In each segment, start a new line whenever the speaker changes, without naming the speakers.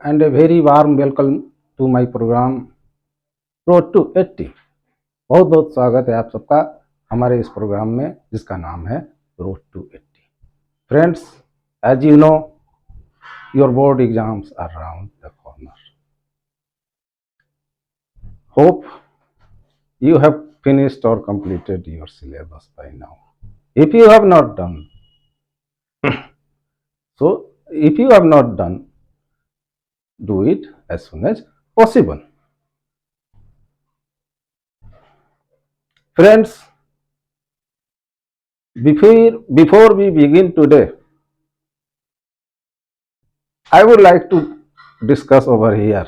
and a very warm welcome to my program road to 80। बहुत बहुत स्वागत है आप सबका हमारे इस प्रोग्राम में जिसका नाम है road to 80। Friends, as you know, your board exams are around the corner. Hope you have finished or completed your syllabus by now. If you have not done, so if you have not done, do it as soon as possible. Friends, before we begin today, I would like to discuss over here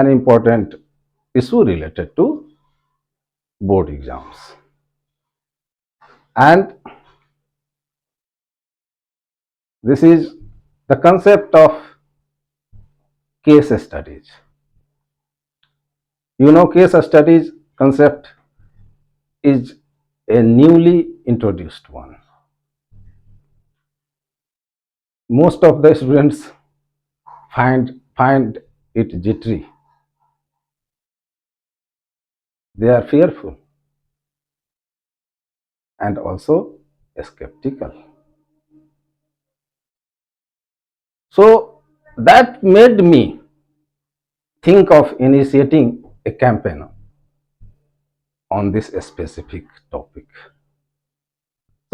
an important issue related to board exams. And this is the concept of case studies. You know, case studies concept is a newly introduced one. Most of the students find it jittery. They are fearful and also skeptical. So that made me think of initiating a campaign on this specific topic.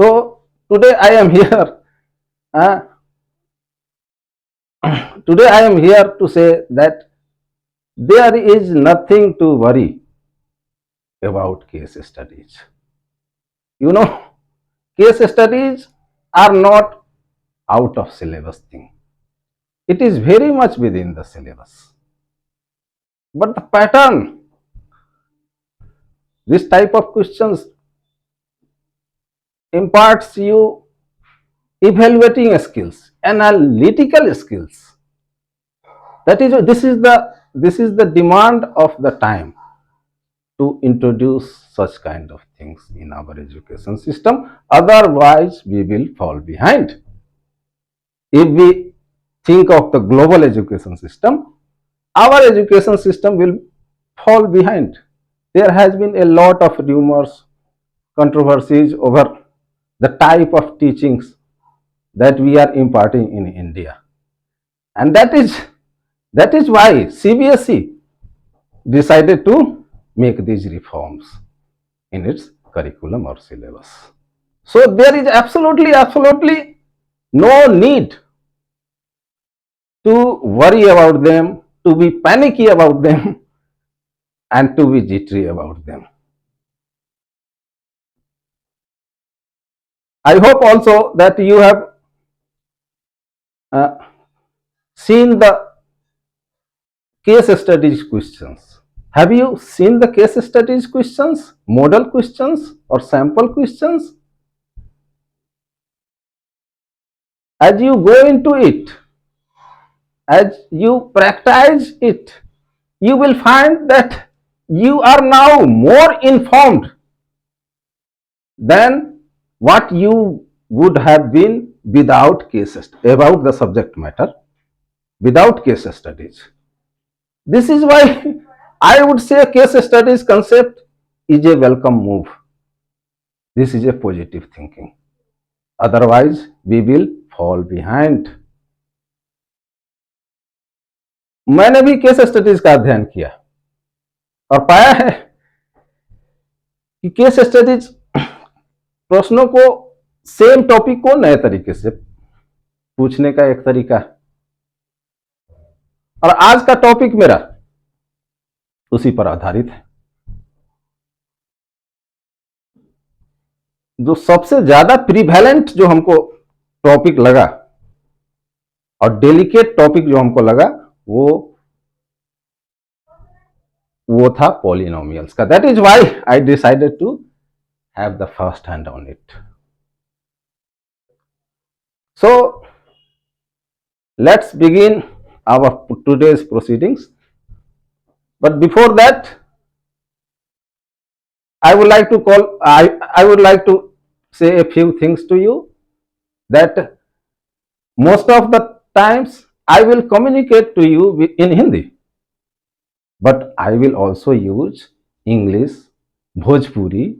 So today I am here. Today I am here to say that there is nothing to worry about case studies. You know, case studies are not out of syllabus thing. It is very much within the syllabus. But the pattern, this type of questions imparts you evaluating skills, analytical skills. This is the demand of the time to introduce such kind of things in our education system. Otherwise, we will fall behind. If we think of the global education system, our education system will fall behind. There has been a lot of rumors, controversies over the type of teachings that we are imparting in India. And that is why CBSE decided to make these reforms in its curriculum or syllabus. So there is absolutely no need to worry about them, to be panicky about them, and to be jittery about them. I hope also that you have seen the case studies questions. Have you seen the case studies questions, model questions, or sample questions? As you go into it, as you practice it, you will find that you are now more informed than what you would have been without cases about the subject matter, without case studies. This is why I would say case studies concept is a welcome move. This is a positive thinking. Otherwise, we will fall behind. मैंने भी case studies का अध्ययन किया और पाया है कि case studies प्रश्नों को, सेम टॉपिक को नए तरीके से पूछने का एक तरीका है। और आज का टॉपिक मेरा उसी पर आधारित है। जो सबसे ज्यादा प्रिवेलेंट जो हमको टॉपिक लगा और डेलिकेट टॉपिक जो हमको लगा वो था पॉलिनोमियल्स का। That is why I decided to have the first hand on it. So let's begin our today's proceedings. But before that, I would like to say a few things to you, that most of the times I will communicate to you in Hindi, but I will also use English, Bhojpuri,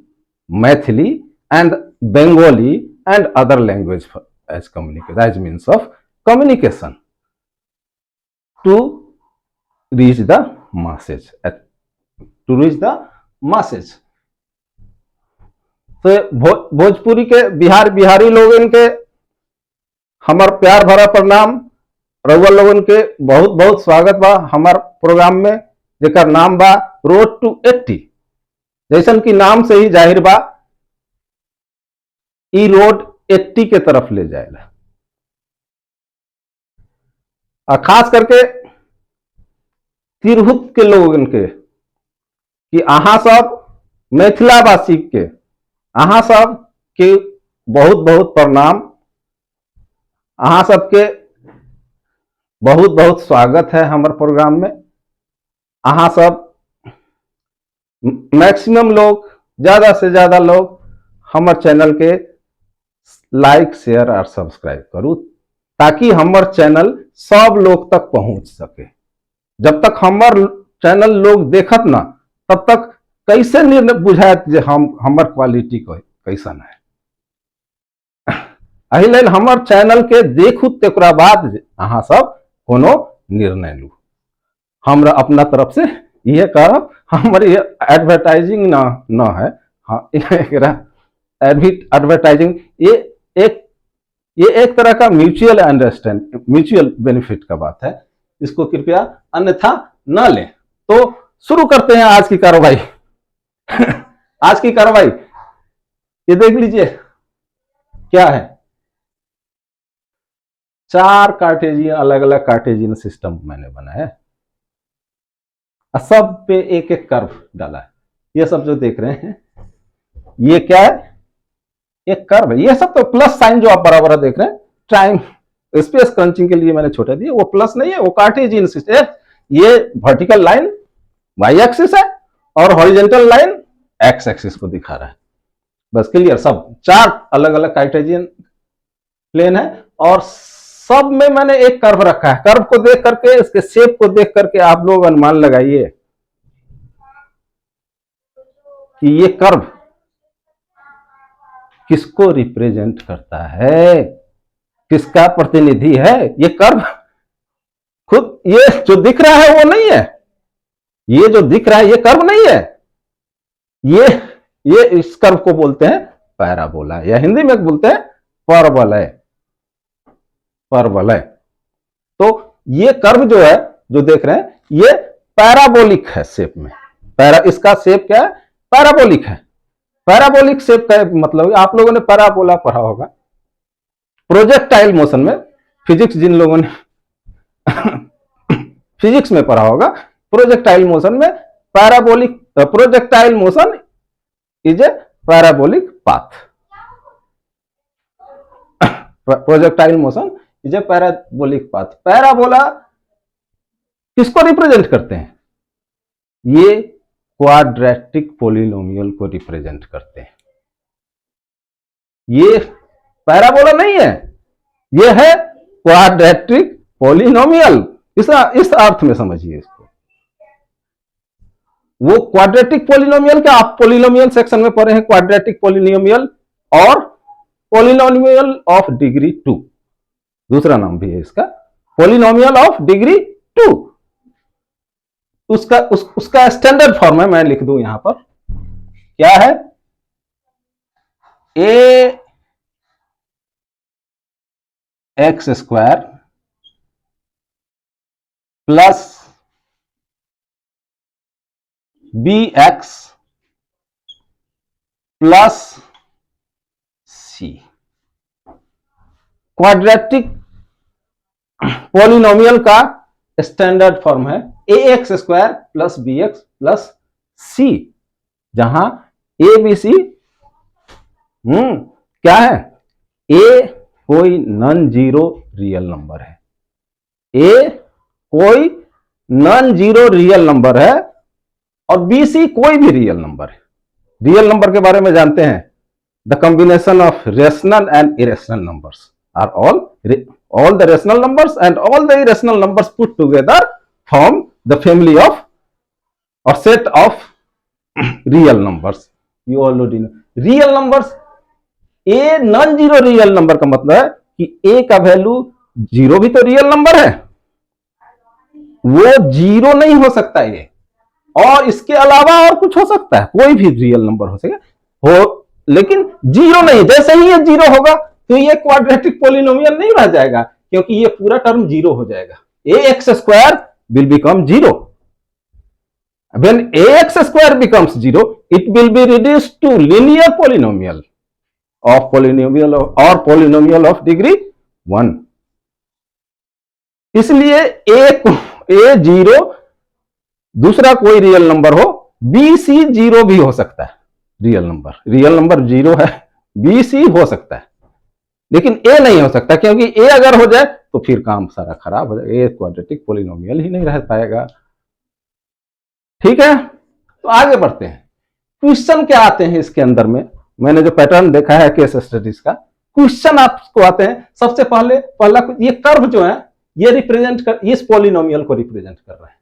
Maithili, and Bengali and other language as communication, as means of communication to reach the message. To reach the message. तो भोजपुरी के बिहारी लोगन के हमार प्यार भरा प्रणाम। रउआ लोगन के बहुत बहुत स्वागत बा हमार प्रोग्राम में, जेकर नाम बा रोड टू 80। जैसन कि नाम से ही जाहिर बा, ई रोड 80 के तरफ ले जाएगा। और खास करके तिरहुत के लोगन के कि अहाँ सब मिथिलावासी के, अहाँ सब के बहुत बहुत प्रणाम। अहाँ सबके बहुत बहुत स्वागत है हमारे प्रोग्राम में। अहाँ सब मैक्सिमम लोग, ज्यादा से ज्यादा लोग हमारे चैनल के लाइक, शेयर और सब्सक्राइब करूँ, ताकि हमारे चैनल सब लोग तक पहुंच सके। जब तक हमार चैनल लोग देखत ना, तब तक कैसे निर्णय बुझात जे हमार क्वालिटी कैसन है। एहि लेल हमार चैनल के देखू तेकरा बाद अहाँ सब कोनो निर्णय लू। हमरा अपना तरफ से ये करब, हमारे एडवर्टाइजिंग ना है। हाँ, एडवर्टाइजिंग ये एक तरह का म्यूचुअल अंडरस्टैंड, म्यूचुअल बेनिफिट का बात है। इसको कृपया अन्यथा न लें। तो शुरू करते हैं आज की कार्रवाई। आज की कार्रवाई ये देख लीजिए क्या है। 4 कार्टेशियन, अलग अलग कार्टेशियन सिस्टम मैंने बनाया है। सब पे एक एक कर्व डाला है। ये सब जो देख रहे हैं ये क्या है, एक कर्व है। ये सब तो प्लस साइन जो आप बराबर देख रहे हैं, टाइम स्पेस क्रंचिंग के लिए मैंने छोटे दिए, वो प्लस नहीं है, वो कार्टेशियन सिस्टम है। ये वर्टिकल लाइन वाई एक्सिस है और हॉरिजॉन्टल लाइन एक्स एक्सिस को दिखा रहा है। बस क्लियर। सब 4 अलग अलग कार्टेशियन प्लेन है और सब में मैंने एक कर्व रखा है। कर्व को देख करके, इसके शेप को देख करके आप लोग अनुमान लगाइए कि ये कर्व किसको रिप्रेजेंट करता है, किसका प्रतिनिधि है। ये कर्व खुद, ये जो दिख रहा है वो नहीं है, ये जो दिख रहा है ये कर्व नहीं है। ये इस कर्व को बोलते हैं पैराबोला, या हिंदी में बोलते हैं परवलय। परवलय। तो ये कर्व जो है, जो देख रहे हैं, ये पैराबोलिक है शेप में। इसका शेप क्या है, पैराबोलिक है। पैराबोलिक शेप का मतलब, आप लोगों ने पैराबोला पढ़ा होगा प्रोजेक्टाइल मोशन में। फिजिक्स जिन लोगों ने फिजिक्स में पढ़ा होगा, प्रोजेक्टाइल मोशन में parabolic, projectile motion is a parabolic path. Projectile motion is a parabolic path. Parabola किसको रिप्रेजेंट करते हैं, ये क्वाड्रेटिक पॉलिनोमियल को रिप्रेजेंट करते हैं। ये पैराबोला नहीं है, ये है क्वाड्रेटिक पॉलिनोमियल। इस अर्थ में समझिए इसको। वो क्वाड्रेटिक पॉलिनोमियल क्या, आप पॉलिनोमियल सेक्शन में पढ़े हैं, क्वाड्रेटिक पॉलिनोमियल और पॉलिनोमियल ऑफ डिग्री 2, दूसरा नाम भी है इसका, पॉलिनोमियल ऑफ डिग्री 2। उसका स्टैंडर्ड फॉर्म है, मैं लिख दूं यहां पर, क्या है, a x square plus b x plus c. Quadratic polynomial का स्टैंडर्ड फॉर्म है a x square plus b x plus c, जहां ए बी सी क्या है, ए कोई नॉन जीरो रियल नंबर है, ए कोई नॉन जीरो रियल नंबर है, और बी सी कोई भी रियल नंबर है। रियल नंबर के बारे में जानते हैं, the combination of rational and irrational numbers are all the rational numbers and all the irrational numbers put together form the family of or set of real numbers. You already know. Real numbers, a non zero real number का मतलब है कि a का value zero भी तो real number है, वो zero नहीं हो सकता ये, और इसके अलावा और कुछ हो सकता है, कोई भी रियल नंबर हो सके हो, लेकिन जीरो नहीं। जैसे ही ये जीरो होगा तो ये क्वाड्रेटिक पोलिनोमियल नहीं रह जाएगा, क्योंकि ये पूरा टर्म जीरो हो जाएगा। ax square will become zero. When ax square becomes zero, it will be reduced to linear polynomial or polynomial of degree 1. इसलिए a जीरो दूसरा कोई रियल नंबर हो, b c जीरो भी हो सकता है। रियल नंबर जीरो है, b c हो सकता है, लेकिन a नहीं हो सकता, क्योंकि a अगर हो जाए तो फिर काम सारा खराब हो जाएगा, a क्वाड्रेटिक पोलिनोमियल ही नहीं रह पाएगा। ठीक है, तो आगे बढ़ते हैं। क्वेश्चन क्या आते हैं इसके अंदर में, मैंने जो पैटर्न देखा है केस स्टडीज का, क्वेश्चन आपको आते हैं। सबसे पहला ये कर्व जो है ये रिप्रेजेंट कर, इस पोलिनोमियल को रिप्रेजेंट कर रहा है।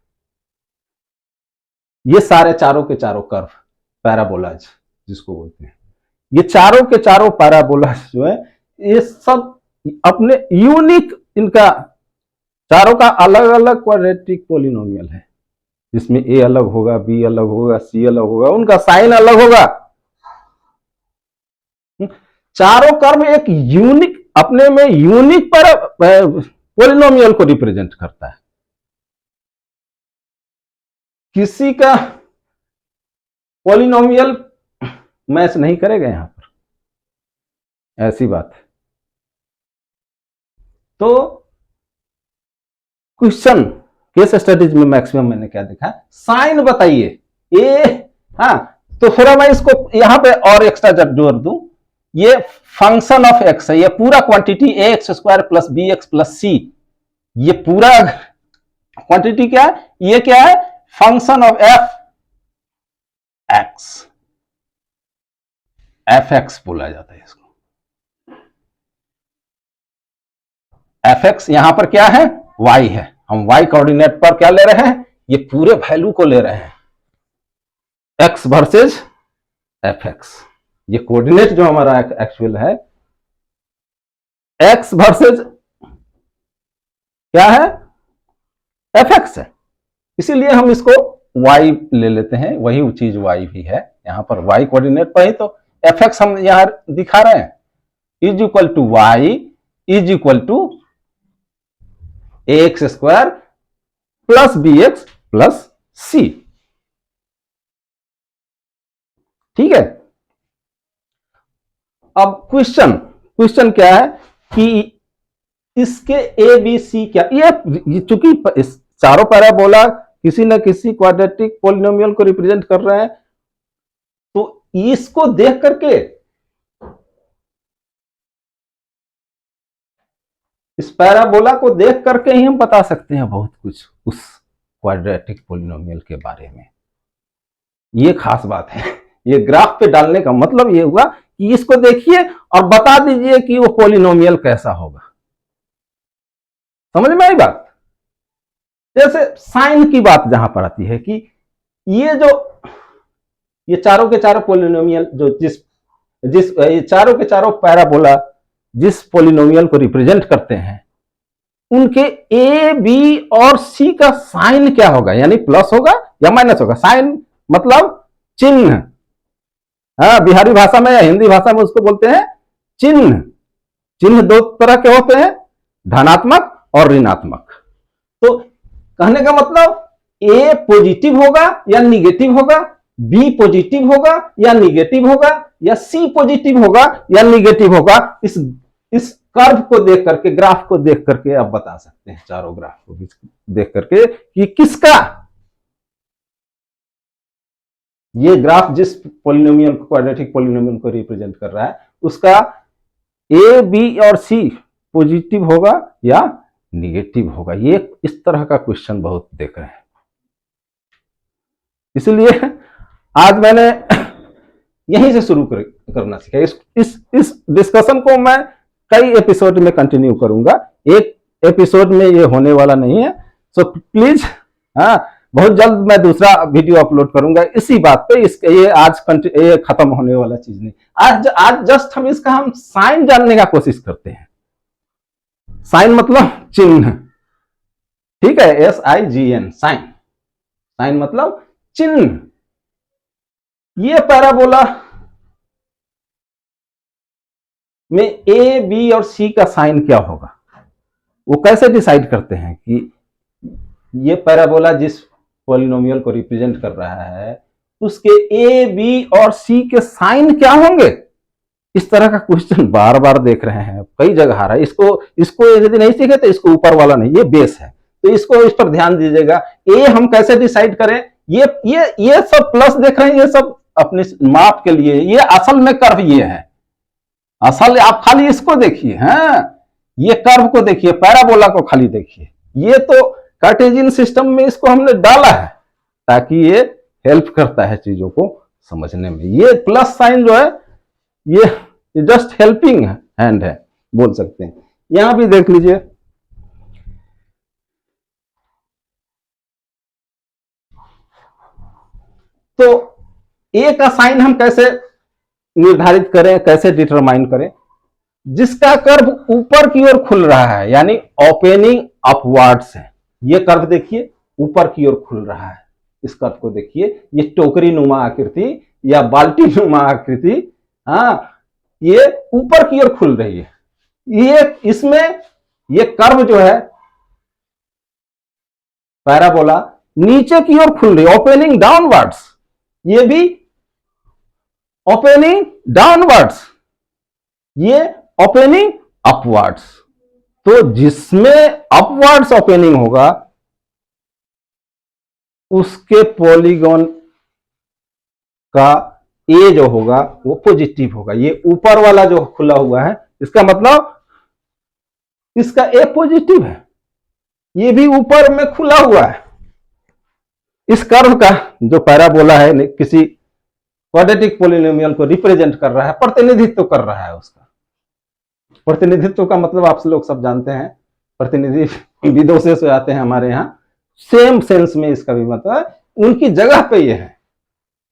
ये सारे चारों के चारों कर्व पैराबोलाज जिसको बोलते हैं, ये चारों के चारों पैराबोलाज जो है ये सब अपने यूनिक, इनका चारों का अलग अलग क्वाड्रेटिक पोलिनोमियल है, जिसमें a अलग होगा, b अलग होगा, c अलग होगा, उनका साइन अलग होगा। चारों कर्व एक यूनिक, अपने में यूनिक पोलिनोमियल को रिप्रेजेंट करता है। किसी का पोलिनोमियल मैच नहीं करेगा यहां पर, ऐसी बात है। तो क्वेश्चन केस स्टडीज में मैक्सिमम मैंने क्या देखा, साइन बताइए ए, हाँ तो फिर मैं इसको यहां पे और एक्स्ट्रा जोड़ दूं, ये फंक्शन ऑफ एक्स है, ये पूरा quantity a x square plus b x plus c, ये पूरा क्वांटिटी क्या है, ये क्या है, फंक्शन ऑफ एफ एक्स बोला जाता है इसको। एफ एक्स यहां पर क्या है, y है, हम y कोऑर्डिनेट पर क्या ले रहे हैं, ये पूरे वैल्यू को ले रहे हैं, x वर्सेज एफ एक्स। ये कोऑर्डिनेट जो हमारा एक्चुअल है x वर्सेज क्या है, एफ एक्स है, इसीलिए हम इसको y ले लेते हैं, वही चीज y भी है यहां पर, y कोऑर्डिनेट पर ही तो एफ एक्स हम यहां दिखा रहे हैं, is equal to y is equal to x square plus b x plus c. ठीक है, अब क्वेश्चन क्या है कि इसके ए बी सी क्या, ये चूंकि इस चारों पैराबोला किसी न किसी क्वाड्रेटिक पोलिनोमियल को रिप्रेजेंट कर रहे हैं, तो इसको देख करके, इस पैराबोला को देख करके ही हम बता सकते हैं बहुत कुछ उस क्वाड्रेटिक पोलिनोमियल के बारे में। ये खास बात है, ये ग्राफ पे डालने का मतलब ये हुआ कि इसको देखिए और बता दीजिए कि वो पोलिनोमियल कैसा होगा। समझ में आई बात? जैसे साइन की बात जहां पर आती है कि ये चारों के चारों पोलिनोमियल जो ये चारों के चारों पैराबोला जिस पोलिनोमियल को रिप्रेजेंट करते हैं, उनके ए बी और सी का साइन क्या होगा, यानी प्लस होगा या माइनस होगा। साइन मतलब चिन्ह, हाँ बिहारी भाषा में या हिंदी भाषा में उसको बोलते हैं चिन्ह। चिन्ह दो तरह के होते हैं, धनात्मक और ऋणात्मक। तो कहने का मतलब ए पॉजिटिव होगा या निगेटिव होगा, बी पॉजिटिव होगा या निगेटिव होगा, या सी पॉजिटिव होगा या निगेटिव होगा। इस कर्व को देख करके, ग्राफ को देख करके आप बता सकते हैं, चारों ग्राफ को देख करके कि किसका, ये ग्राफ जिस पोलिनोमियल को, क्वाड्रेटिक पोलिनोमियल को रिप्रेजेंट कर रहा है, उसका ए बी और सी पॉजिटिव होगा या निगेटिव होगा। ये इस तरह का क्वेश्चन बहुत देख रहे हैं, इसलिए आज मैंने यहीं से शुरू करना सीखा। इस डिस्कशन को मैं कई एपिसोड में कंटिन्यू करूंगा एक एपिसोड में ये होने वाला नहीं है। सो प्लीज, हाँ, बहुत जल्द मैं दूसरा वीडियो अपलोड करूंगा इसी बात पे। इसके ये खत्म होने वाला चीज नहीं। आज जस्ट हम साइन जानने का कोशिश करते हैं। साइन मतलब चिन्ह, ठीक है, SIGN, साइन। साइन मतलब चिन्ह। ये पैराबोला में A, B और C का साइन क्या होगा, वो कैसे डिसाइड करते हैं कि ये पैराबोला जिस पॉलिनोमियल को रिप्रेजेंट कर रहा है उसके A, B और C के साइन क्या होंगे? इस तरह का क्वेश्चन बार बार देख रहे हैं, कई जगह आ रहा है। इसको यदि नहीं सीखे तो इसको ऊपर वाला नहीं, ये बेस है, तो इस पर ध्यान दीजिएगा। ए हम कैसे डिसाइड करें? ये सब प्लस देख रहे हैं, ये सब अपने माप के लिए, ये असल में कर्व ये है। असल आप खाली इसको देखिए, हाँ, ये कर्व को देखिए, पैराबोला को खाली देखिए। ये तो कार्टेशियन सिस्टम में इसको हमने डाला है ताकि ये हेल्प करता है चीजों को समझने में। ये प्लस साइन जो है ये जस्ट हेल्पिंग हैंड है, बोल सकते हैं। यहां भी देख लीजिए, तो ए का साइन हम कैसे निर्धारित करें, कैसे डिटरमाइन करें? जिसका कर्व ऊपर की ओर खुल रहा है, यानी ओपनिंग अपवर्ड्स है। ये कर्व देखिए ऊपर की ओर खुल रहा है। इस कर्व को देखिए, ये टोकरी नुमा आकृति या बाल्टी नुमा आकृति, हाँ, ये ऊपर की ओर खुल रही है। ये इसमें ये कर्व जो है पैराबोला नीचे की ओर खुल रही है, ओपनिंग डाउनवर्ड्स। ये भी ओपनिंग डाउनवर्ड्स, ये ओपनिंग अपवर्ड्स। तो जिसमें अपवर्ड्स ओपनिंग होगा उसके पॉलीगॉन का ए जो होगा वो पॉजिटिव होगा। ये ऊपर वाला जो खुला हुआ है इसका मतलब इसका ए पॉजिटिव है। ये भी ऊपर में खुला हुआ है। इस कर्व का जो पैराबोला है किसी क्वाड्रेटिक पॉलिनोमियल को रिप्रेजेंट कर रहा है, प्रतिनिधित्व कर रहा है। उसका प्रतिनिधित्व का मतलब आप लोग सब जानते हैं, प्रतिनिधि विदोषे से आते हैं हमारे यहाँ, सेम सेंस में इसका भी मतलब उनकी जगह पे ये है।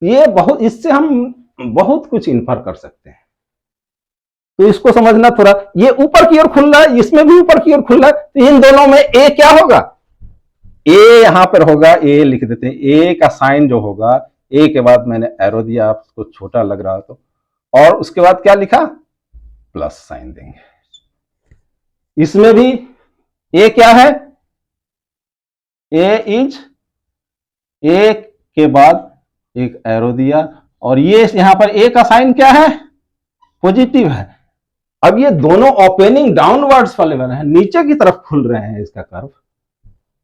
ये बहुत, इससे हम बहुत कुछ इन्फर कर सकते हैं। तो इसको समझना थोड़ा, ये ऊपर की ओर खुल रहा है, इसमें भी ऊपर की ओर खुल रहा है, तो इन दोनों में ए क्या होगा? ए यहां पर होगा, ए लिख देते हैं। ए का साइन जो होगा, ए के बाद मैंने एरो दिया, आपको छोटा लग रहा तो, और उसके बाद क्या लिखा? प्लस साइन देंगे। इसमें भी ए क्या है? ए इज, ए के बाद एक एरो दिया, और ये यहां पर ए का साइन क्या है? पॉजिटिव है। अब ये दोनों ओपनिंग डाउनवर्ड्स वाले बने हैं, नीचे की तरफ खुल रहे हैं इसका कर्व।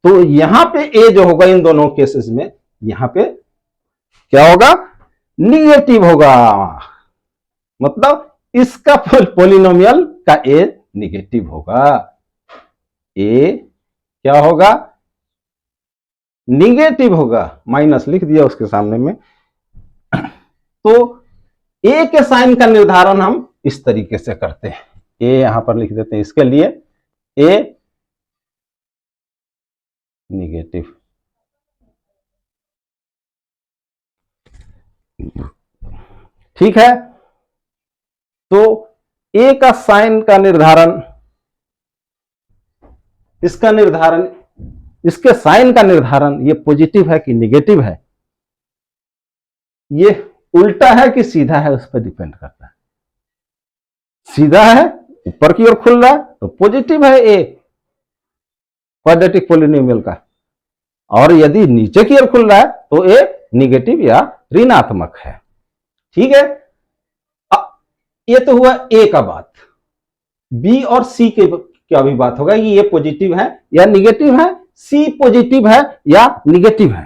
तो यहां पे ए जो होगा इन दोनों केसेस में, यहां पे क्या होगा? निगेटिव होगा। मतलब इसका पॉलिनोमियल का ए निगेटिव होगा। ए क्या होगा? निगेटिव होगा। माइनस लिख दिया उसके सामने में। तो ए के साइन का निर्धारण हम इस तरीके से करते हैं। ए यहां पर लिख देते हैं, इसके लिए ए निगेटिव, ठीक है। तो ए का साइन का निर्धारण, इसका निर्धारण, इसके साइन का निर्धारण, ये पॉजिटिव है कि निगेटिव है, ये उल्टा है कि सीधा है, उस पर डिपेंड करता है। सीधा है, ऊपर की ओर खुल रहा है, तो पॉजिटिव है ए क्वाड्रेटिक पॉलिनोमियल का, और यदि नीचे की ओर खुल रहा है तो ए निगेटिव या ऋणात्मक है। ठीक है, ये तो हुआ ए का बात। बी और सी के क्या भी बात होगा कि ये पॉजिटिव है या निगेटिव है, सी पॉजिटिव है या निगेटिव है।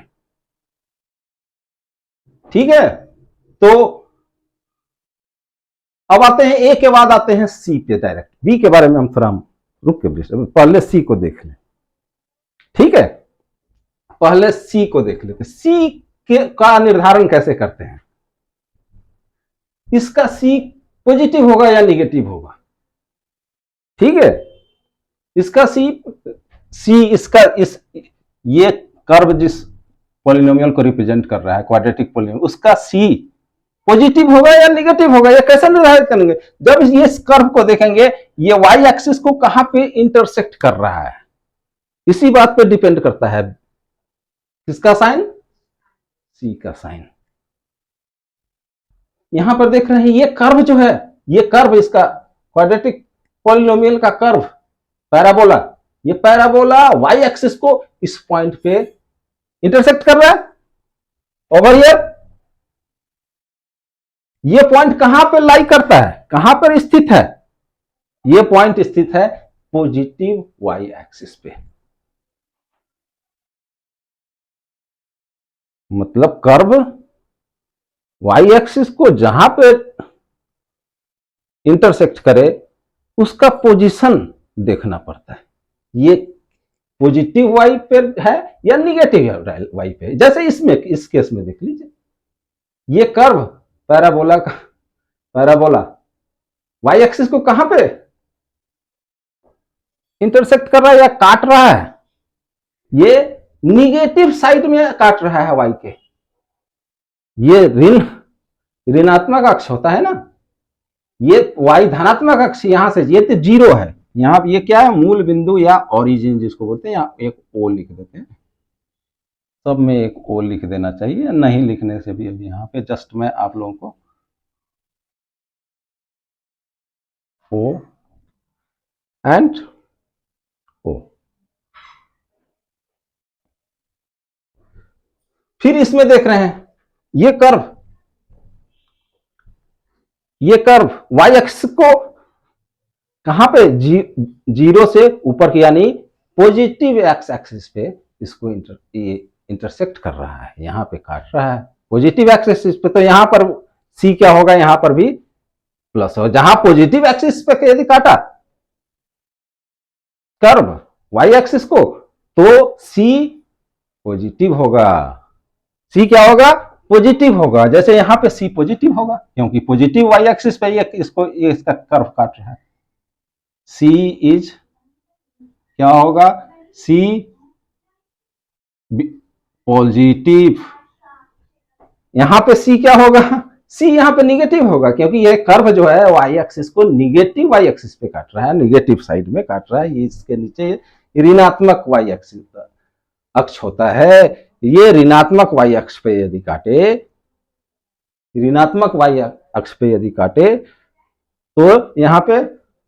ठीक है, तो अब आते हैं ए के बाद आते हैं सी पे डायरेक्ट। बी के बारे में हम थोड़ा रुक के पहले सी को देख लें। ठीक है, पहले सी को देख लेते। सी का निर्धारण कैसे करते हैं? इसका सी पॉजिटिव होगा या निगेटिव होगा? ठीक है, इसका सी इसका इस ये कर्व जिस पॉलिनोमियल को रिप्रेजेंट कर रहा है, क्वाड्रेटिक पॉलिनोमियल, उसका सी पॉजिटिव होगा या निगेटिव होगा, ये कैसे निर्धारित करेंगे? जब ये इस कर्व को देखेंगे, ये वाई एक्सिस को कहां पे इंटरसेक्ट कर रहा है, इसी बात पे डिपेंड करता है। किसका साइन? सी का साइन। यहां पर देख रहे हैं ये कर्व जो है, ये कर्व इसका क्वाड्रेटिक पॉलिनोमियल का कर्व पैराबोला, ये पैराबोला वाई एक्सिस को इस पॉइंट पे इंटरसेक्ट कर रहा है। ओवर हियर ये पॉइंट कहां पे लाई करता है, कहां पर स्थित है? ये पॉइंट स्थित है पॉजिटिव वाई एक्सिस पे। मतलब कर्व वाई एक्सिस को जहां पे इंटरसेक्ट करे उसका पोजीशन देखना पड़ता है, ये पॉजिटिव वाई पे है या निगेटिव वाई पे। जैसे इसमें, इस केस में देख लीजिए, ये कर्व पैराबोला वाई एक्सिस को कहां पे इंटरसेक्ट कर रहा है या काट रहा है? ये निगेटिव साइड में काट रहा है वाई के। ये ऋणात्मक अक्ष होता है ना, ये वाई धनात्मक अक्ष यहां से, ये तो जीरो है, यहां ये क्या है, मूल बिंदु या ओरिजिन जिसको बोलते हैं, यहां एक ओ लिख देते हैं, सब में एक ओ लिख देना चाहिए, नहीं लिखने से भी अभी यहां पे जस्ट मैं आप लोगों को ओ एंड ओ। फिर इसमें देख रहे हैं ये कर्व वाई एक्सिस को कहां पे, जीरो से ऊपर की यानी पॉजिटिव एक्स एक्सिस पे इसको इंटरसेक्ट कर रहा है, यहां पे काट रहा है पॉजिटिव एक्स एक्सिस पे। तो यहां पर सी क्या होगा, यहां पर भी प्लस हो, जहां पॉजिटिव एक्सिस पे यदि काटा कर्व वाई एक्सिस को तो सी पॉजिटिव होगा, सी क्या होगा, पॉजिटिव होगा। जैसे यहां पे सी पॉजिटिव होगा क्योंकि पॉजिटिव वाई एक्सिस पे ये इसका कर्व काट रहा है। सी इज क्या होगा, सी पॉजिटिव। यहां पे सी क्या होगा, सी यहां पे निगेटिव होगा क्योंकि ये कर्व जो है वाई एक्सिस को निगेटिव वाई एक्सिस पे काट रहा है, निगेटिव साइड में काट रहा है। ये इसके नीचे ऋणात्मक वाई एक्सिस अक्ष होता है, ये ऋणात्मक वाई अक्ष पे यदि काटे, ऋणात्मक वाई अक्ष पे यदि काटे तो यहां पे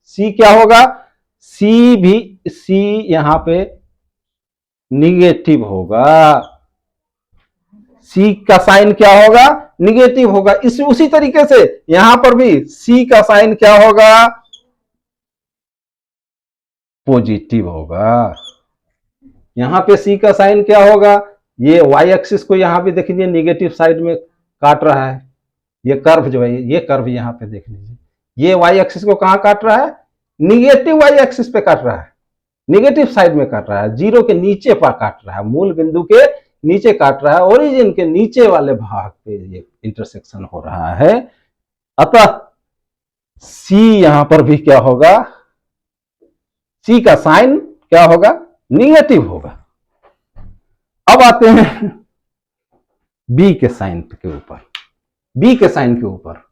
सी क्या होगा, सी यहां पे निगेटिव होगा, सी का साइन क्या होगा, निगेटिव होगा। इस उसी तरीके से यहां पर भी सी का साइन क्या होगा, पॉजिटिव होगा। यहां पे सी का साइन क्या होगा, ये वाई एक्सिस को यहां पे देख लीजिए निगेटिव साइड में काट रहा है, ये कर्व जो है, ये कर्व यहां पे देख लीजिए, ये वाई एक्सिस को कहां काट रहा है, निगेटिव वाई एक्सिस पे काट रहा है, निगेटिव साइड में काट रहा है, जीरो के नीचे पर काट रहा है, मूल बिंदु के नीचे काट रहा है, ओरिजिन के नीचे वाले भाग पे ये इंटरसेक्शन हो रहा है। अतः सी यहां पर भी क्या होगा, सी का साइन क्या होगा, निगेटिव होगा। अब आते हैं बी के साइन के ऊपर। बी के साइन के ऊपर,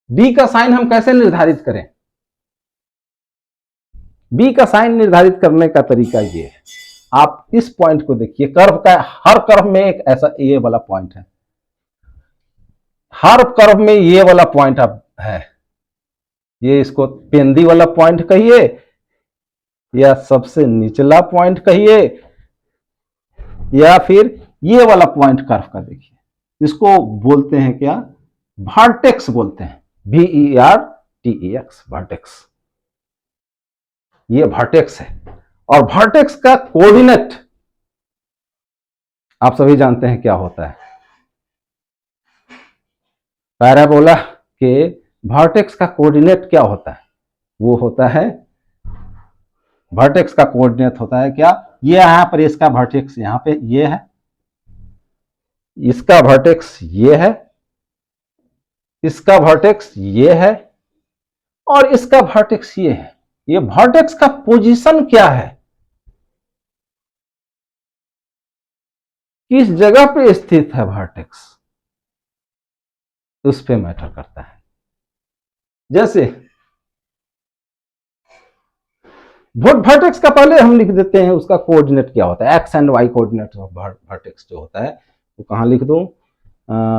बी का साइन हम कैसे निर्धारित करें? बी का साइन निर्धारित करने का तरीका ये है, आप इस पॉइंट को देखिए, कर्व का हर कर्व में एक ऐसा ये वाला पॉइंट है, हर कर्व में ये वाला पॉइंट अब है, ये इसको पेंदी वाला पॉइंट कहिए या सबसे निचला पॉइंट कहिए या फिर ये वाला पॉइंट कर्व का देखिए, इसको बोलते हैं क्या, वर्टेक्स बोलते हैं, VERTEX, वर्टेक्स। ये वर्टेक्स है और वर्टेक्स का कोऑर्डिनेट आप सभी जानते हैं क्या होता है, पैराबोला के वर्टेक्स का कोऑर्डिनेट क्या होता है, वो होता है, वर्टेक्स का कोऑर्डिनेट होता है क्या, ये यहां पर इसका वर्टेक्स यहां पे ये है, इसका वर्टेक्स ये है, इसका वर्टेक्स ये है और इसका वर्टेक्स ये है। ये वर्टेक्स का पोजीशन क्या है, किस जगह पे स्थित है वर्टेक्स, उस पे मैटर करता है। जैसे वर्टेक्स का पहले हम लिख देते हैं उसका कोऑर्डिनेट क्या होता है, x and y coordinate of vertex जो होता है वो कहां लिख दूं,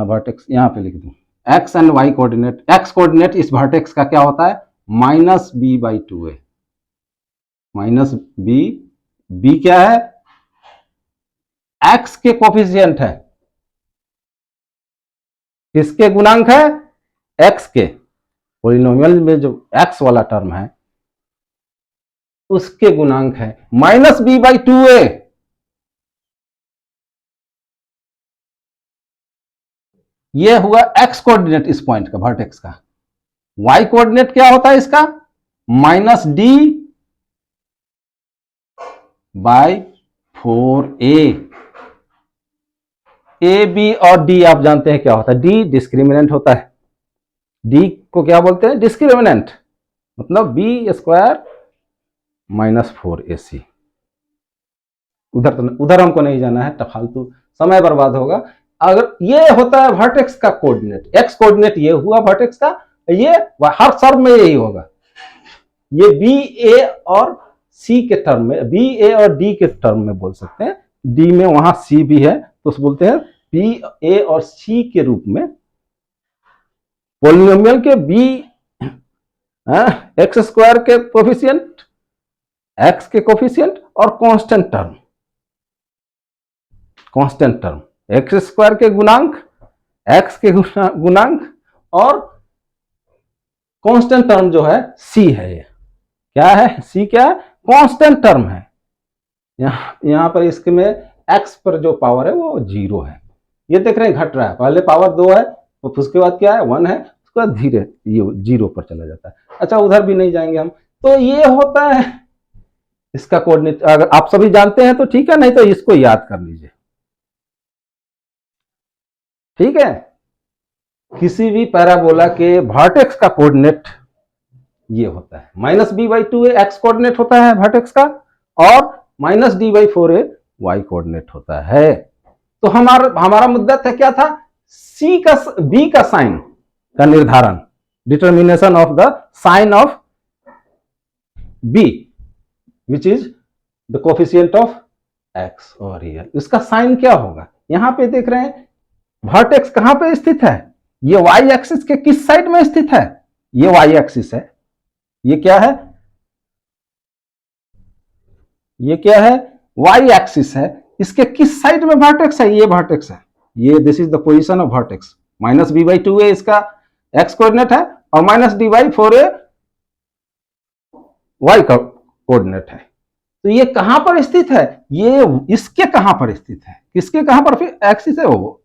वर्टेक्स यहां पे लिख दूं, x and y coordinate, x coordinate इस वर्टेक्स का क्या होता है minus b by two a, minus b, b क्या है एक्स के कोफिशिएंट है, किसके गुणांक है एक्स के, पॉलिनोमियल में जो एक्स वाला टर्म है उसके गुणांक है, minus b by two a, यह हुआ एक्स कोऑर्डिनेट इस पॉइंट का वर्टेक्स का। वाई कोऑर्डिनेट क्या होता है इसका minus D by four a b और डी आप जानते हैं क्या होता है, डी डिस्क्रिमिनेंट होता है, डी को क्या बोलते हैं डिस्क्रिमिनेंट, मतलब बी स्क्वायर माइनस फोर ए सी। उधर हमको नहीं जाना है, तो फालतू समय बर्बाद होगा। अगर ये होता है वर्टेक्स का कोऑर्डिनेट, एक्स कोऑर्डिनेट ये हुआ वर्टेक्स का, ये हर टर्म में यही होगा, ये बी ए और सी के टर्म में, बी ए और डी के टर्म में बोल सकते हैं, डी में वहां सी भी है तो उस बोलते हैं बी ए और सी के रूप में, पॉलिनोमियल के बी एक्स स्क्वायर के कोफिशिएंट, एक्स के कोफिशिएंट और constant term, constant term x square के गुणांक, एक्स के गुणांक और कांस्टेंट टर्म जो है सी है, ये क्या है सी क्या है कांस्टेंट टर्म है। यहां पर इसके में एक्स पर जो पावर है वो जीरो है, ये देख रहे हैं घट रहा है, पहले पावर दो है उसके बाद क्या है वन है, उसके बाद धीरे ये जीरो पर चला जाता है। अच्छा उधर भी नहीं जाएंगे हम, तो ये होता है इसका कोऑर्डिनेट, अगर आप सभी जानते हैं तो ठीक है, नहीं तो इसको याद कर लीजिए, ठीक है। किसी भी पैराबोला के वर्टेक्स का कोऑर्डिनेट ये होता है minus b by two a x coordinate होता है वर्टेक्स का, और minus D by four a y coordinate होता है। तो हमारा मुद्दा था क्या था, सी का बी का साइन का निर्धारण, determination of the sign of b which is the coefficient of x, और इसका साइन क्या होगा, यहां पे देख रहे हैं वर्टेक्स कहां पे स्थित है, ये वाई एक्सिस के किस साइड में स्थित है, ये वाई एक्सिस है, ये क्या है, ये क्या है वाई एक्सिस है, इसके किस साइड में वर्टेक्स है, ये वर्टेक्स है, ये this is the position of vertex, minus b by two a इसका एक्स कोऑर्डिनेट है और minus D by four a y का कोऑर्डिनेट है। तो ये कहां पर स्थित है, ये इसके कहां पर स्थित है, किसके कहां पर फिर एक्सिस है, वो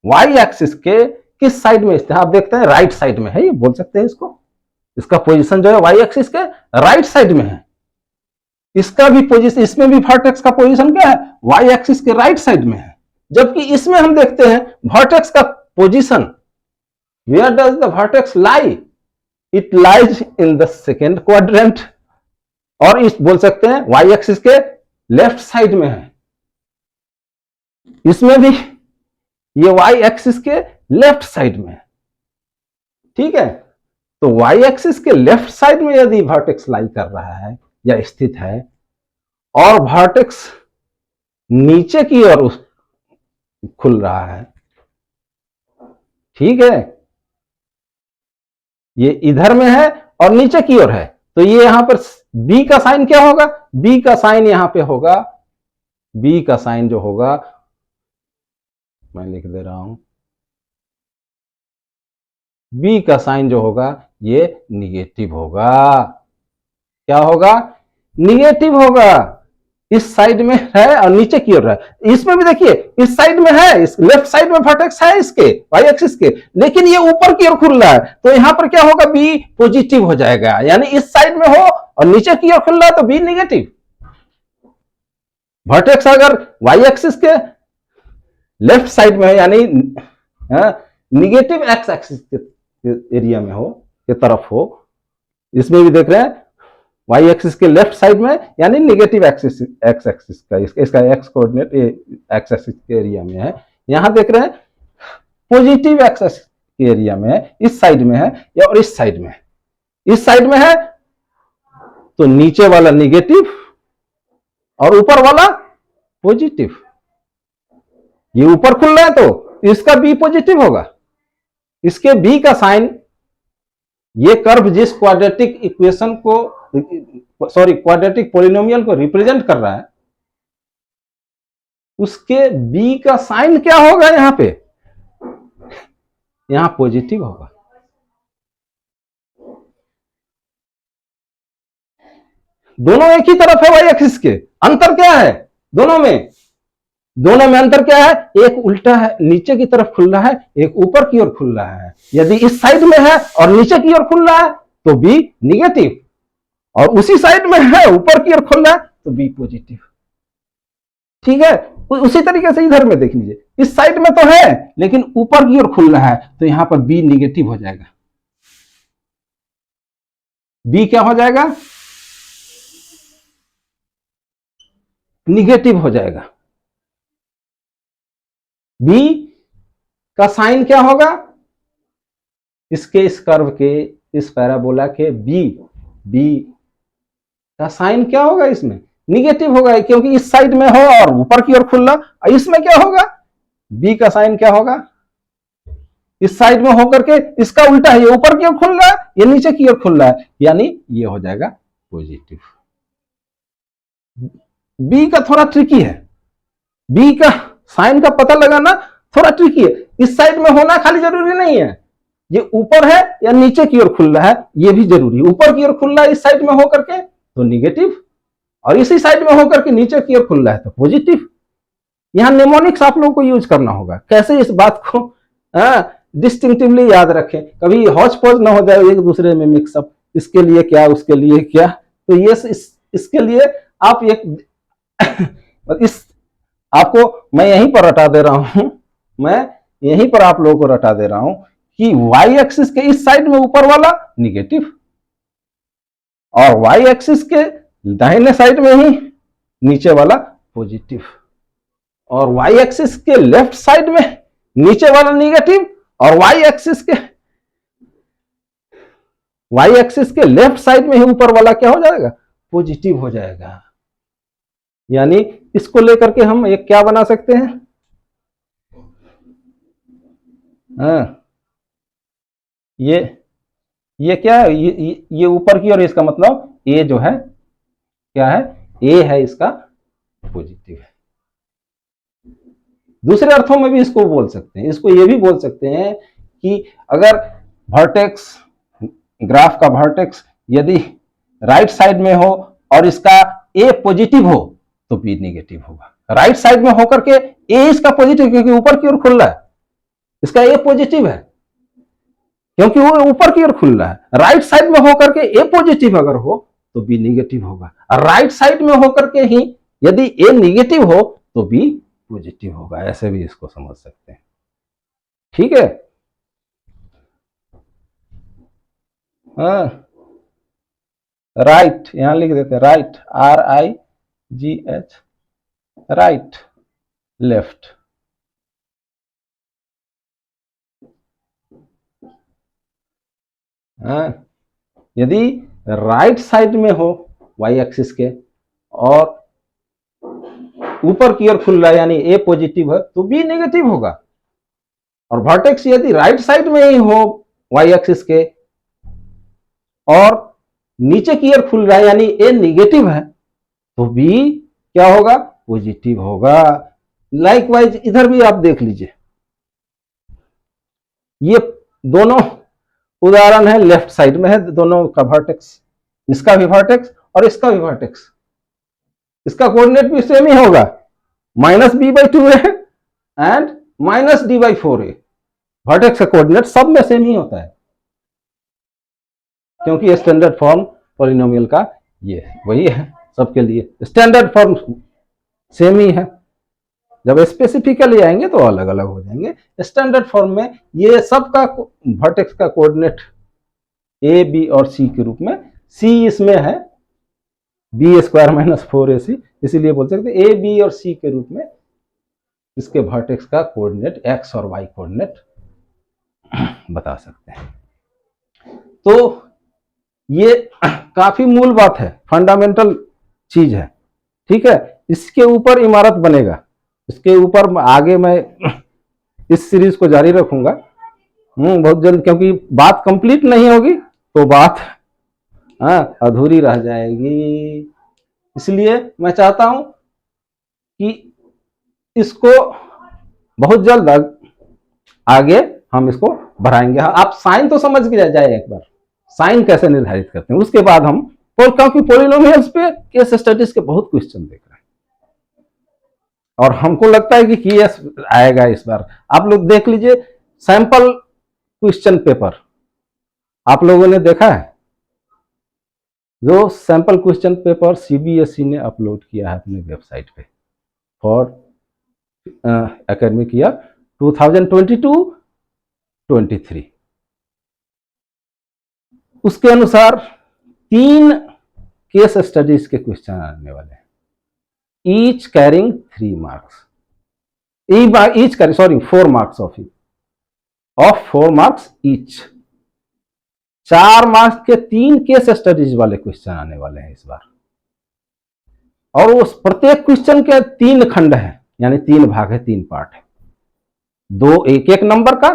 वाई एक्सिस के किस साइड में स्थित है, आप देखते हैं राइट साइड में है, ये बोल सकते हैं इसको, इसका पोजीशन जो है वाई एक्सिस के राइट साइड में है, इसका भी पोजीशन, इसमें भी वर्टेक्स का पोजीशन क्या है वाई एक्सिस के राइट साइड में है, जबकि इसमें हम देखते हैं वर्टेक्स का position, where does the vertex lie, it lies in the second quadrant, और इस बोल सकते हैं वाई एक्सिस के लेफ्ट साइड में है, इसमें भी ये वाई एक्सिस के लेफ्ट साइड में है, ठीक है। तो वाई एक्सिस के लेफ्ट साइड में यदि वर्टेक्स लाई कर रहा है या स्थित है, और वर्टेक्स नीचे की ओर खुल रहा है, ठीक है, ये इधर में है और नीचे की ओर है, तो ये यहां पर बी का साइन क्या होगा, बी का साइन यहां पे होगा, बी का साइन जो होगा मैं लिख दे रहा हूं, बी का साइन जो होगा ये निगेटिव होगा, क्या होगा निगेटिव होगा, इस साइड में है और नीचे की ओर है, इसमें भी देखिए इस साइड में है, इस लेफ्ट साइड में वर्टेक्स है इसके वाई एक्सिस के, लेकिन ये ऊपर की ओर खुल रहा है, तो यहां पर क्या होगा बी पॉजिटिव हो जाएगा, यानी इस साइड में हो और नीचे की ओर खुल रहा है तो बी निगेटिव, वर्टेक्स अगर वाई एक्सिस के लेफ्ट साइड में है यानी निगेटिव एक्स एक्सिस के एरिया में हो, के तरफ हो, इसमें भी देख रहे हैं वाई एक्सिस के लेफ्ट साइड में यानी निगेटिव एक्सिस, एक्स एक्सिस का, इसका एक्स कोऑर्डिनेट एक्स एक्सिस के एरिया में है। यहां देख रहे हैं पॉजिटिव एक्स एक्सिस के एरिया में है, इस साइड में है या और इस साइड में है। इस साइड में है तो नीचे वाला निगेटिव और ऊपर वाला पॉजिटिव। ये ऊपर खुल रहा है तो इसका बी पॉजिटिव होगा। इसके बी का साइन, ये कर्व जिस क्वाड्रेटिक इक्वेशन को, सॉरी क्वाड्रेटिक पॉलिनोमियल को रिप्रेजेंट कर रहा है, उसके बी का साइन क्या होगा? यहां पे यहां पॉजिटिव होगा। दोनों एक ही तरफ है वाई एक्सिस के। अंतर क्या है दोनों में? दोनों में अंतर क्या है? एक उल्टा है, नीचे की तरफ खुल रहा है, एक ऊपर की ओर खुल रहा है। यदि इस साइड में है और नीचे की ओर खुल रहा है तो बी निगेटिव, और उसी साइड में है ऊपर की ओर खुल रहा है तो बी पॉजिटिव। ठीक है, उसी तरीके से इधर में देख लीजिए, इस साइड में तो है लेकिन ऊपर की ओर खुल रहा है तो यहां पर बी निगेटिव हो जाएगा। बी क्या हो जाएगा? निगेटिव हो जाएगा। बी का साइन क्या होगा? इसके, इस कर्व के, इस पैराबोला के बी का साइन क्या होगा? इसमें निगेटिव होगा, क्योंकि इस साइड में हो और ऊपर की ओर खुल रहा। और इसमें क्या होगा? बी का साइन क्या होगा? इस साइड में होकर के इसका उल्टा है, ये ऊपर की ओर खुल रहा है, ये नीचे की ओर खुल रहा है, यानी ये हो जाएगा पॉजिटिव। बी का थोड़ा ट्रिकी है, बी का साइन का पता लगाना थोड़ा ट्रिकी है। इस साइड में होना खाली जरूरी नहीं है, ये ऊपर है या नीचे की ओर खुल रहा है ये भी जरूरी है। ऊपर की ओर खुल रहा है इस साइड में होकर के तो निगेटिव, और इसी साइड में होकर के नीचे की ओर खुल रहा है तो पॉजिटिव। यहां निमोनिक्स आप लोगों को यूज करना होगा, कैसे इस बात को डिस्टिंक्टिवली याद रखें, कभी हौच पौच ना हो जाए एक दूसरे में मिक्सअप, इसके लिए क्या उसके लिए क्या। तो ये इसके लिए आप एक इस आपको मैं यहीं पर रटा दे रहा हूं, मैं यहीं पर आप लोगों को रटा दे रहा हूं कि वाई एक्सिस के इस साइड में ऊपर वाला निगेटिव और वाई एक्सिस के दाहिने साइड में ही नीचे वाला पॉजिटिव, और वाई एक्सिस के लेफ्ट साइड में नीचे वाला निगेटिव और वाई एक्सिस के लेफ्ट साइड में ही ऊपर वाला क्या हो जाएगा? पॉजिटिव हो जाएगा। यानी इसको लेकर के हम एक क्या बना सकते हैं? ये क्या है? ये ऊपर की ओर, इसका मतलब ए जो है क्या है? ए है, इसका पॉजिटिव है। दूसरे अर्थों में भी इसको बोल सकते हैं, इसको ये भी बोल सकते हैं कि अगर वर्टेक्स, ग्राफ का वर्टेक्स यदि राइट साइड में हो और इसका ए पॉजिटिव हो तो बी निगेटिव होगा। राइट साइड में होकर के ए इसका पॉजिटिव, क्योंकि ऊपर की ओर खुल रहा है, इसका ए पॉजिटिव है क्योंकि वो ऊपर की ओर खुल रहा है। राइट साइड में होकर के ए पॉजिटिव अगर हो तो बी निगेटिव होगा, और राइट साइड में होकर के ही यदि ए निगेटिव हो तो बी पॉजिटिव होगा। ऐसे भी इसको समझ सकते हैं। ठीक है, हाँ, राइट यहां लिख देते हैं, राइट RIGH, राइट, लेफ्ट। यदि राइट साइड में हो वाई एक्सिस के और ऊपर की ओर खुल रहा है यानी ए पॉजिटिव है तो बी नेगेटिव होगा, और वर्टेक्स यदि राइट साइड में ही हो वाई एक्सिस के और नीचे की ओर खुल रहा है यानी ए निगेटिव है तो बी क्या होगा? पॉजिटिव होगा। लाइकवाइज इधर भी आप देख लीजिए, ये दोनों उदाहरण है, लेफ्ट साइड में है दोनों का वर्टेक्स, इसका भी वर्टेक्स और इसका भी वर्टेक्स, इसका कोऑर्डिनेट भी सेम ही होगा, -b/2a एंड -d/4a। वर्टेक्स का कोऑर्डिनेट सब में सेम ही होता है क्योंकि स्टैंडर्ड फॉर्म पॉलिनोमियल का ये है, वही है सबके लिए, स्टैंडर्ड फॉर्म सेम ही है। जब स्पेसिफिकली आएंगे तो अलग अलग हो जाएंगे। स्टैंडर्ड फॉर्म में ये सब का वर्टेक्स का कोऑर्डिनेट ए, बी और सी के रूप में, सी इसमें है बी स्क्वायर माइनस 4ac, इसीलिए बोल सकते ए बी और सी के रूप में इसके वर्टेक्स का कोऑर्डिनेट एक्स और वाई कोऑर्डिनेट बता सकते हैं। तो ये काफी मूल बात है, फंडामेंटल चीज है, ठीक है। इसके ऊपर इमारत बनेगा, इसके ऊपर आगे मैं इस सीरीज को जारी रखूंगा बहुत जल्द, क्योंकि बात कंप्लीट नहीं होगी तो बात अधूरी रह जाएगी। इसलिए मैं चाहता हूं कि इसको बहुत जल्द आगे हम इसको बढ़ाएंगे। आप साइन तो समझ के जाए एक बार, साइन कैसे निर्धारित करते हैं, उसके बाद हम क्योंकि पॉलिनोमियल्स पे केस स्टडीज के बहुत क्वेश्चन देख रहे हैं और हमको लगता है कि केस आएगा इस बार। आप लोग देख लीजिए सैंपल क्वेश्चन पेपर, आप लोगों ने देखा है जो सैंपल क्वेश्चन पेपर सीबीएसई ने अपलोड किया है अपने वेबसाइट पे फॉर एकेडमिक ईयर 2022-23, उसके अनुसार 3 केस स्टडीज के क्वेश्चन आने वाले हैं, each carrying 3 marks, each carrying 4 marks of 4 marks each. 4 marks के 3 केस स्टडीज वाले क्वेश्चन आने वाले हैं इस बार, और उस प्रत्येक क्वेश्चन के 3 खंड हैं, यानी 3 भाग है, 3 पार्ट है, 2 1 नंबर का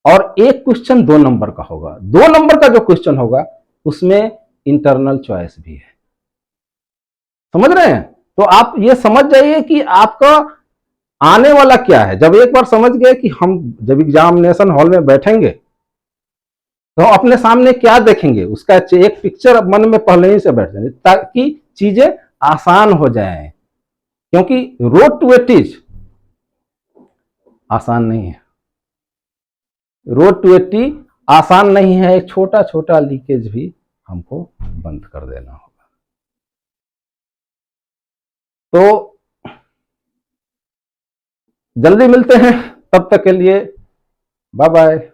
और एक क्वेश्चन 2 नंबर का होगा। 2 नंबर का जो क्वेश्चन होगा उसमें इंटरनल चॉइस भी है, समझ रहे हैं। तो आप ये समझ जाइए कि आपका आने वाला क्या है। जब एक बार समझ गए कि हम जब एग्जामिनेशन हॉल में बैठेंगे तो अपने सामने क्या देखेंगे उसका एक पिक्चर मन में पहले ही से बैठ जाए, ताकि चीजें आसान हो जाएं, क्योंकि रोड टू एटीज आसान नहीं है, रोड टू एटी आसान नहीं है। एक छोटा छोटा लीकेज भी हमको बंद कर देना होगा। तो जल्दी मिलते हैं, तब तक के लिए बाय बाय।